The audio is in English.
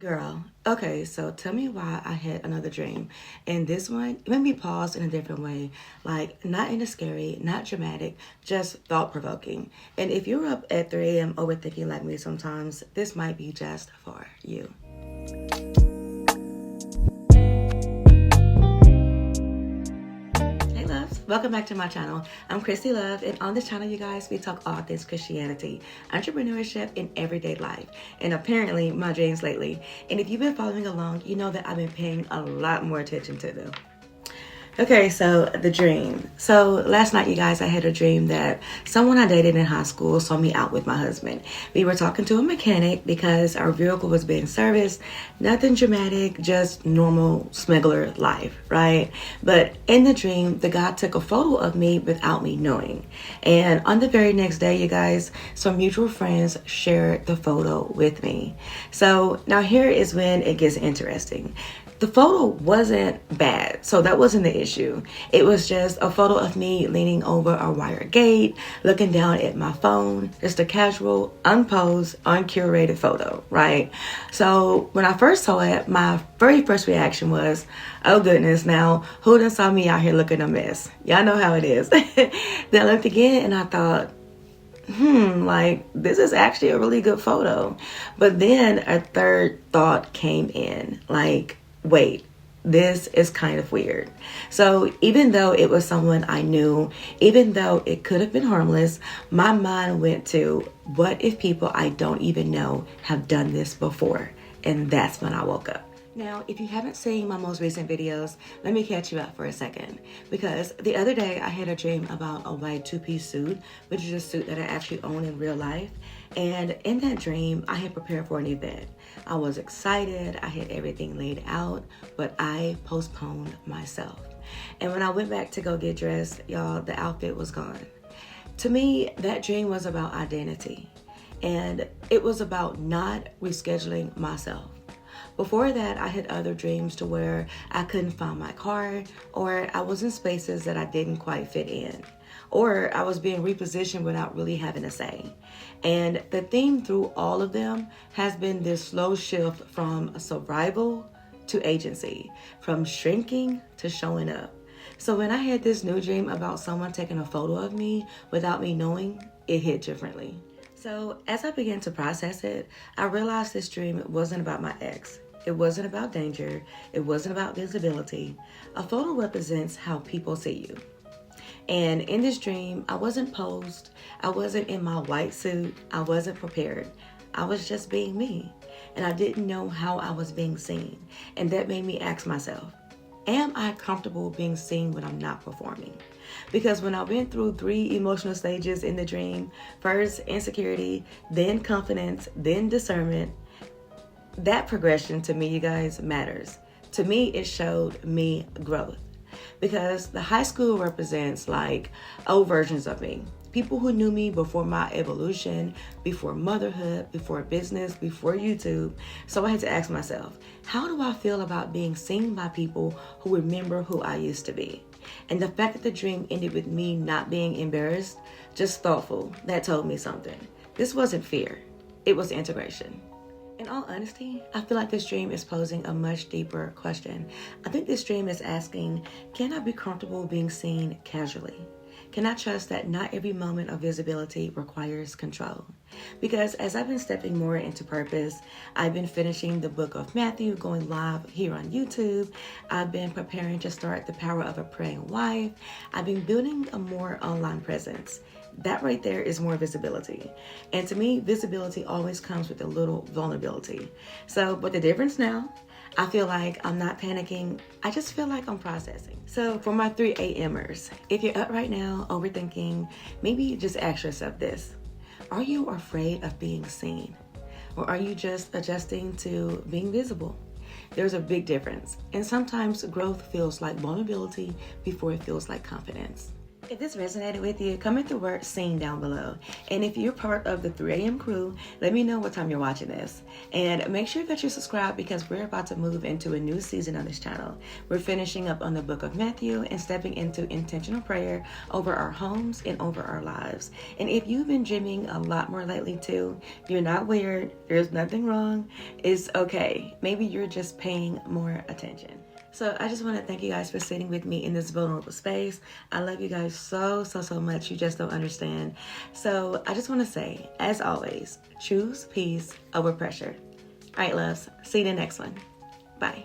Girl, okay, so tell me why I had another dream. And this one, it made me pause in a different way. Like, not in a scary, not dramatic, just thought provoking. And if you're up at 3 a.m. overthinking like me sometimes, this might be just for you. Hey loves, welcome back to my channel. I'm Christy Love, and on this channel, you guys, we talk all things Christianity, entrepreneurship, and everyday life, and apparently my dreams lately. And if you've been following along, you know that I've been paying a lot more attention to them. Okay, so the dream. So last night, you guys, I had a dream that someone I dated in high school saw me out with my husband. We were talking to a mechanic because our vehicle was being serviced. Nothing dramatic, just normal smuggler life, right? But in the dream, the guy took a photo of me without me knowing. And on the very next day, you guys, some mutual friends shared the photo with me. So now here is when it gets interesting. The photo wasn't bad, so that wasn't the issue. It was just a photo of me leaning over a wire gate, looking down at my phone, just a casual, unposed, uncurated photo, right? So when I first saw it, my very first reaction was, oh goodness, now who done saw me out here looking a mess? Y'all know how it is. Then I looked again and I thought, like this is actually a really good photo. But then a third thought came in, like, wait, this is kind of weird. So even though it was someone I knew, even though it could have been harmless, my mind went to, what if people I don't even know have done this before? And that's when I woke up. Now, if you haven't seen my most recent videos, let me catch you up for a second. Because the other day I had a dream about a white two-piece suit, which is a suit that I actually own in real life. And in that dream, I had prepared for an event. I was excited, I had everything laid out, but I postponed myself. And when I went back to go get dressed, y'all, the outfit was gone. To me, that dream was about identity. And it was about not rescheduling myself. Before that, I had other dreams to where I couldn't find my car, or I was in spaces that I didn't quite fit in, or I was being repositioned without really having a say. And the theme through all of them has been this slow shift from survival to agency, from shrinking to showing up. So when I had this new dream about someone taking a photo of me without me knowing, it hit differently. So as I began to process it, I realized this dream wasn't about my ex. It wasn't about danger. It wasn't about visibility. A photo represents how people see you. And in this dream, I wasn't posed. I wasn't in my white suit. I wasn't prepared. I was just being me. And I didn't know how I was being seen. And that made me ask myself, am I comfortable being seen when I'm not performing? Because when I went through 3 emotional stages in the dream, first insecurity, then confidence, then discernment, that progression to me, you guys, matters. To me, it showed me growth. Because the high school represents like old versions of me. People who knew me before my evolution, before motherhood, before business, before YouTube. So I had to ask myself, how do I feel about being seen by people who remember who I used to be? And the fact that the dream ended with me not being embarrassed, just thoughtful, that told me something. This wasn't fear, it was integration. In all honesty, I feel like this dream is posing a much deeper question. I think this dream is asking, can I be comfortable being seen casually? Can I trust that not every moment of visibility requires control? Because as I've been stepping more into purpose, I've been finishing the book of Matthew, going live here on YouTube. I've been preparing to start The Power of a Praying Wife. I've been building a more online presence. That right there is more visibility. And to me, visibility always comes with a little vulnerability. So, but the difference now, I feel like I'm not panicking. I just feel like I'm processing. So for my 3 a.m.ers, if you're up right now, overthinking, maybe just ask yourself this. Are you afraid of being seen? Or are you just adjusting to being visible? There's a big difference. And sometimes growth feels like vulnerability before it feels like confidence. If this resonated with you, comment the word "sing" down below. And if you're part of the 3 a.m. crew, let me know what time you're watching this. And make sure that you subscribe because we're about to move into a new season on this channel. We're finishing up on the book of Matthew and stepping into intentional prayer over our homes and over our lives. And if you've been dreaming a lot more lately too, you're not weird. There's nothing wrong. It's okay. Maybe you're just paying more attention. So I just want to thank you guys for sitting with me in this vulnerable space. I love you guys so much. You just don't understand. So I just want to say, as always, choose peace over pressure. All right, loves. See you in the next one. Bye.